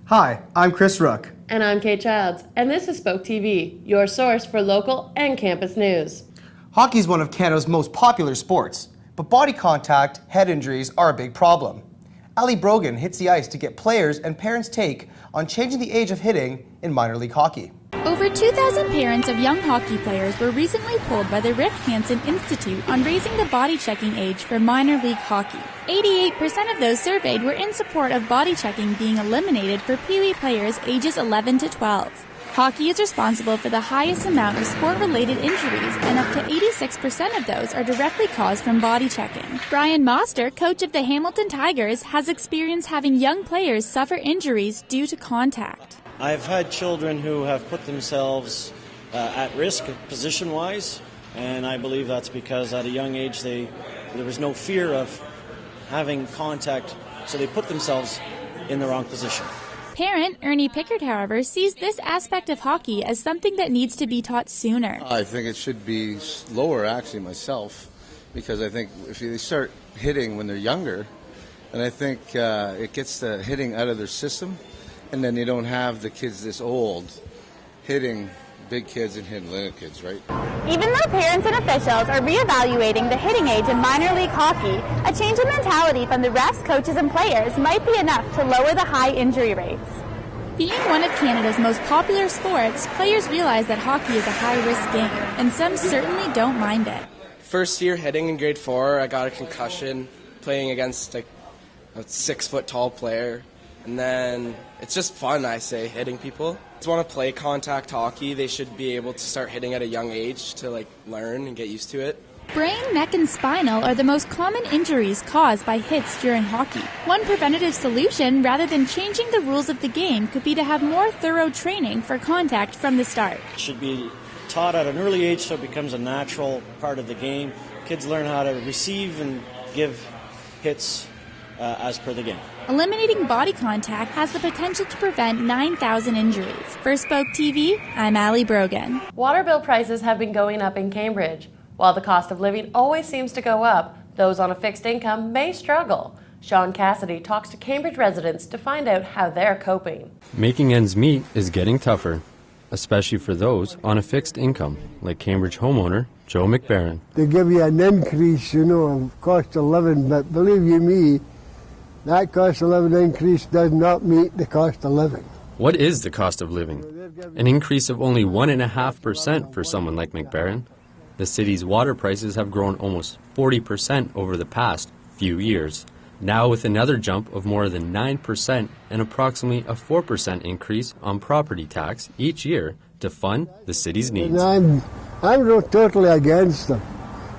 Hi, I'm Chris Rook. And I'm Kate Childs, and this is Spoke TV, your source for local and campus news. Hockey is one of Canada's most popular sports, but body contact, head injuries are a big problem. Ali Brogan hits the ice to get players' and parents' take on changing the age of hitting in minor league hockey. Over 2,000 parents of young hockey players were recently polled by the Rick Hansen Institute on raising the body checking age for minor league hockey. 88% of those surveyed were in support of body checking being eliminated for Pee Wee players ages 11 to 12. Hockey is responsible for the highest amount of sport-related injuries, and up to 86% of those are directly caused from body checking. Brian Moster, coach of the Hamilton Tigers, has experience having young players suffer injuries due to contact. I've had children who have put themselves at risk position-wise, and I believe that's because at a young age there was no fear of having contact, so they put themselves in the wrong position. Parent Ernie Pickard, however, sees this aspect of hockey as something that needs to be taught sooner. I think it should be lower, actually, myself, because I think if they start hitting when they're younger, and I think it gets the hitting out of their system, and then you don't have the kids this old hitting big kids and hitting little kids, right? Even though parents and officials are reevaluating the hitting age in minor league hockey, a change in mentality from the refs, coaches, and players might be enough to lower the high injury rates. Being one of Canada's most popular sports, players realize that hockey is a high-risk game, and some certainly don't mind it. First year hitting in grade 4, I got a concussion playing against a 6-foot-tall player. And then it's just fun, I say, hitting people. If you want to play contact hockey, they should be able to start hitting at a young age to learn and get used to it. Brain, neck, and spinal are the most common injuries caused by hits during hockey. One preventative solution, rather than changing the rules of the game, could be to have more thorough training for contact from the start. It should be taught at an early age so it becomes a natural part of the game. Kids learn how to receive and give hits as per the game. Eliminating body contact has the potential to prevent 9,000 injuries. For Spoke TV, I'm Ali Brogan. Water bill prices have been going up in Cambridge. While the cost of living always seems to go up, those on a fixed income may struggle. Sean Cassidy talks to Cambridge residents to find out how they're coping. Making ends meet is getting tougher, especially for those on a fixed income, like Cambridge homeowner Joe McBaron. They give you an increase, of cost of living, but believe you me, that cost of living increase does not meet the cost of living. What is the cost of living? An increase of only 1.5% for someone like McBaron. The city's water prices have grown almost 40% over the past few years. Now with another jump of more than 9% and approximately a 4% increase on property tax each year to fund the city's needs. And I'm totally against them.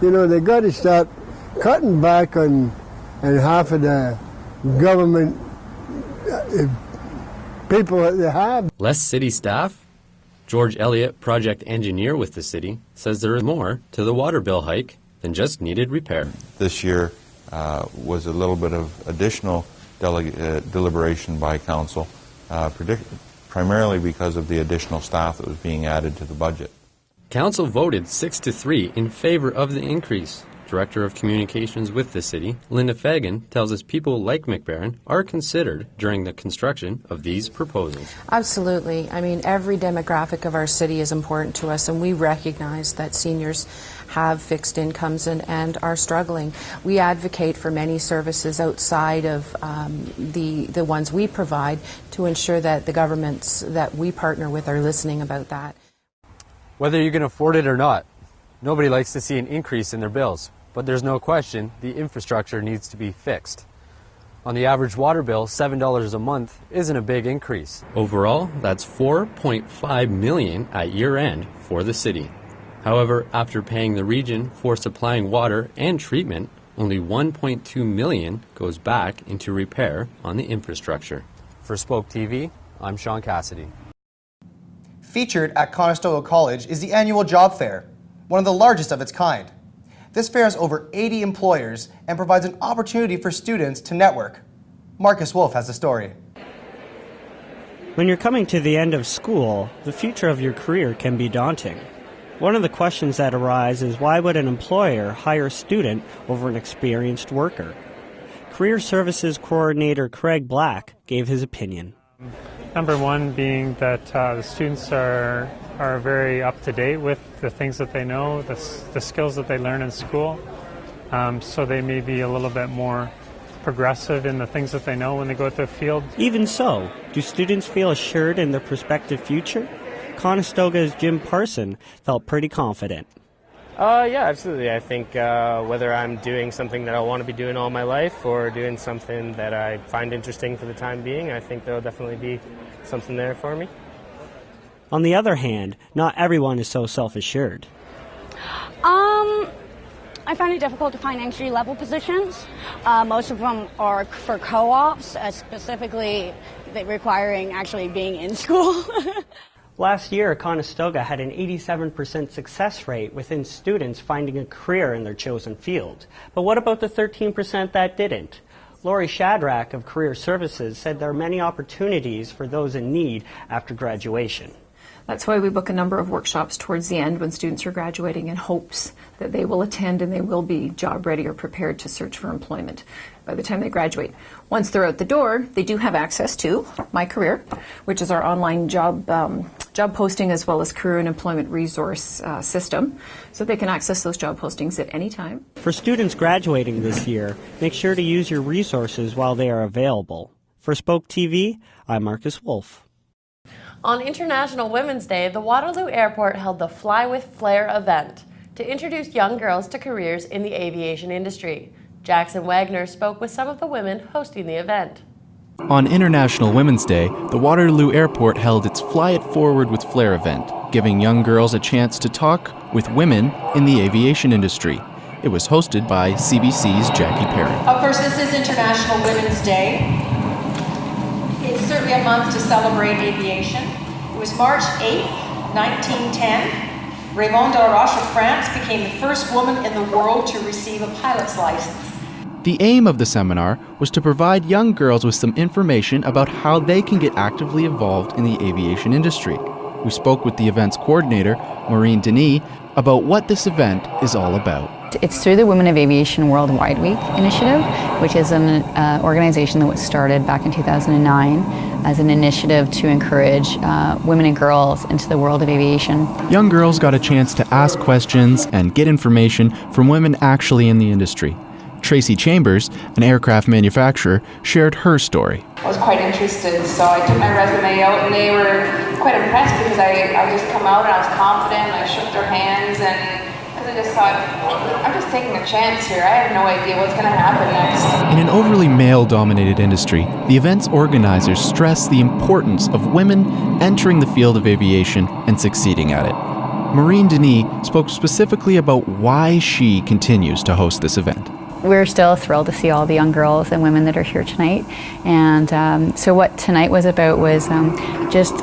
They got to start cutting back on half of the government people that they have. Less city staff? George Elliott, project engineer with the city, says there is more to the water bill hike than just needed repair. This year was a little bit of additional deliberation by council, primarily because of the additional staff that was being added to the budget. Council voted 6-3 in favor of the increase. Director of Communications with the city, Linda Fagan, tells us people like McBaron are considered during the construction of these proposals. Absolutely. Every demographic of our city is important to us, and we recognize that seniors have fixed incomes and are struggling. We advocate for many services outside of the ones we provide to ensure that the governments that we partner with are listening about that. Whether you can afford it or not, nobody likes to see an increase in their bills. But there's no question the infrastructure needs to be fixed. On the average water bill, $7 a month isn't a big increase. Overall, that's $4.5 million at year-end for the city. However, after paying the region for supplying water and treatment, only $1.2 million goes back into repair on the infrastructure. For Spoke TV, I'm Sean Cassidy. Featured at Conestoga College is the annual job fair, one of the largest of its kind. This fair has over 80 employers and provides an opportunity for students to network. Marcus Wolf has the story. When you're coming to the end of school, the future of your career can be daunting. One of the questions that arise is why would an employer hire a student over an experienced worker? Career Services Coordinator Craig Black gave his opinion. Number one being that the students are very up to date with the things that they know, the skills that they learn in school, so they may be a little bit more progressive in the things that they know when they go to the field. Even so, do students feel assured in their prospective future? Conestoga's Jim Parson felt pretty confident. Yeah, absolutely. I think whether I'm doing something that I want to be doing all my life or doing something that I find interesting for the time being, I think there'll definitely be something there for me. On the other hand, not everyone is so self-assured. I find it difficult to find entry-level positions. Most of them are for co-ops, specifically requiring actually being in school. Last year, Conestoga had an 87% success rate within students finding a career in their chosen field. But what about the 13% that didn't? Lori Shadrack of Career Services said there are many opportunities for those in need after graduation. That's why we book a number of workshops towards the end when students are graduating in hopes that they will attend and they will be job ready or prepared to search for employment by the time they graduate. Once they're out the door, they do have access to My Career, which is our online job posting as well as career and employment resource system, so they can access those job postings at any time. For students graduating this year, make sure to use your resources while they are available. For Spoke TV, I'm Marcus Wolf. On International Women's Day, the Waterloo Airport held the Fly with Flair event to introduce young girls to careers in the aviation industry. Jackson Wagner spoke with some of the women hosting the event. On International Women's Day, the Waterloo Airport held its Fly It Forward with Flair event, giving young girls a chance to talk with women in the aviation industry. It was hosted by CBC's Jackie Perry. Of course, this is International Women's Day. It's certainly a month to celebrate aviation. It was March 8th, 1910. Raymond Delroche of France became the first woman in the world to receive a pilot's license. The aim of the seminar was to provide young girls with some information about how they can get actively involved in the aviation industry. We spoke with the event's coordinator, Maureen Denis, about what this event is all about. It's through the Women of Aviation Worldwide Week initiative, which is an organization that was started back in 2009 as an initiative to encourage women and girls into the world of aviation. Young girls got a chance to ask questions and get information from women actually in the industry. Tracy Chambers, an aircraft manufacturer, shared her story. I was quite interested, so I took my resume out and they were quite impressed because I just come out and I was confident, I shook their hands, and because I just thought, I'm just taking a chance here. I have no idea what's going to happen next. In an overly male-dominated industry, the event's organizers stress the importance of women entering the field of aviation and succeeding at it. Maureen Denis spoke specifically about why she continues to host this event. We're still thrilled to see all the young girls and women that are here tonight. And so what tonight was about was just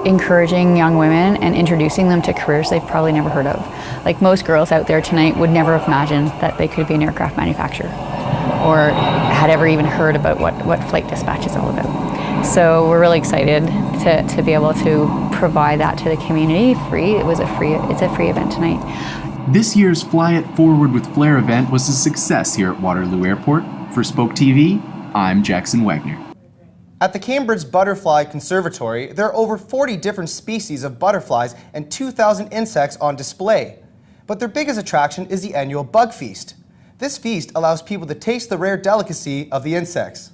encouraging young women and introducing them to careers they've probably never heard of. Like most girls out there tonight would never have imagined that they could be an aircraft manufacturer or had ever even heard about what flight dispatch is all about. So we're really excited to be able to provide that to the community free. It's a free event tonight. This year's Fly It Forward with Flair event was a success here at Waterloo Airport. For Spoke TV, I'm Jackson Wagner. At the Cambridge Butterfly Conservatory, there are over 40 different species of butterflies and 2,000 insects on display. But their biggest attraction is the annual BugFeast. This feast allows people to taste the rare delicacy of the insects.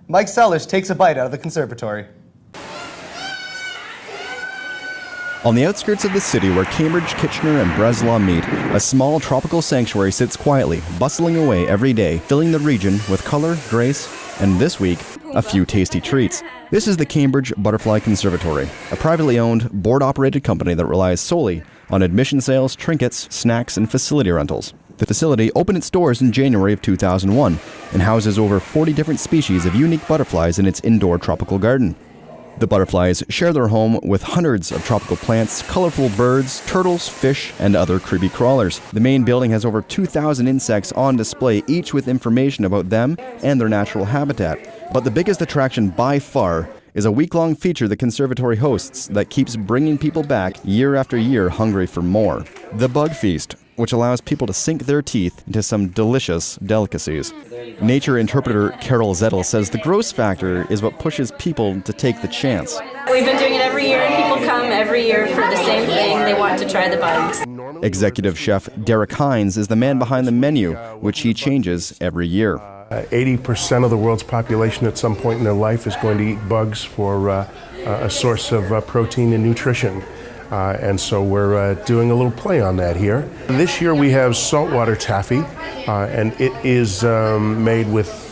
Mike Sellish takes a bite out of the conservatory. On the outskirts of the city where Cambridge, Kitchener, and Breslau meet, a small tropical sanctuary sits quietly, bustling away every day, filling the region with color, grace, and this week, a few tasty treats. This is the Cambridge Butterfly Conservatory, a privately owned, board-operated company that relies solely on admission sales, trinkets, snacks, and facility rentals. The facility opened its doors in January of 2001 and houses over 40 different species of unique butterflies in its indoor tropical garden. The butterflies share their home with hundreds of tropical plants, colorful birds, turtles, fish, and other creepy crawlers. The main building has over 2,000 insects on display, each with information about them and their natural habitat. But the biggest attraction by far is a week-long feature the conservatory hosts that keeps bringing people back year after year hungry for more. The BugFeast. which allows people to sink their teeth into some delicious delicacies. Nature interpreter Carol Zettel says the gross factor is what pushes people to take the chance. We've been doing it every year, and people come every year for the same thing. They want to try the bugs. Executive chef Derek Hines is the man behind the menu, which he changes every year. 80% of the world's population at some point in their life is going to eat bugs for a source of protein and nutrition. And so we're doing a little play on that here. This year we have saltwater taffy, and it is made with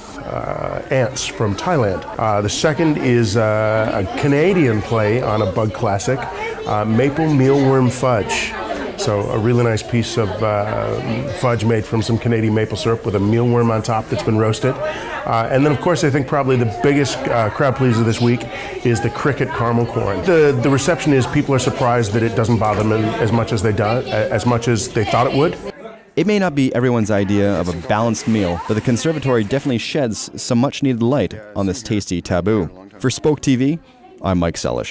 ants from Thailand. The second is a Canadian play on a bug classic, maple mealworm fudge. So a really nice piece of fudge made from some Canadian maple syrup with a mealworm on top that's been roasted. And then, of course, I think probably the biggest crowd pleaser this week is the cricket caramel corn. The reception is people are surprised that it doesn't bother them as much as they thought it would. It may not be everyone's idea of a balanced meal, but the Conservatory definitely sheds some much-needed light on this tasty taboo. For Spoke TV, I'm Mike Sellish.